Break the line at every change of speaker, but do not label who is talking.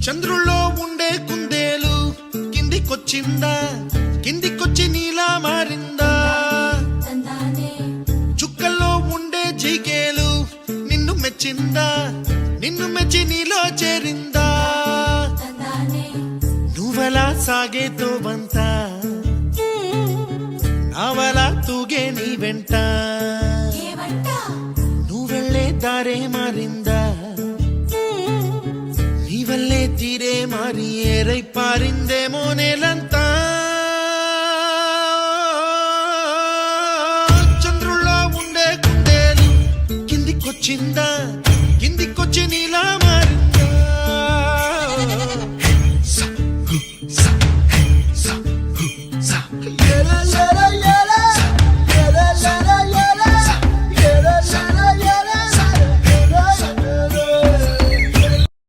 చంద్రుల్లో ఉండే కుందేలు కిందికొచ్చిందా, కిందికొచ్చి నీలా మారిందా? చుక్కల్లో ఉండే జిగేలు నిన్ను మెచ్చిందా, నిన్ను మెచ్చి నీలో చేరిందా? నువ్వలా సాగేతో బంత, నావలా తూగే నీ వెంట, నువ్వెళ్ళే దారే మారిందా, నీ వల్లే తీరే మారి ఏరై పారిందేమో నేలంతా.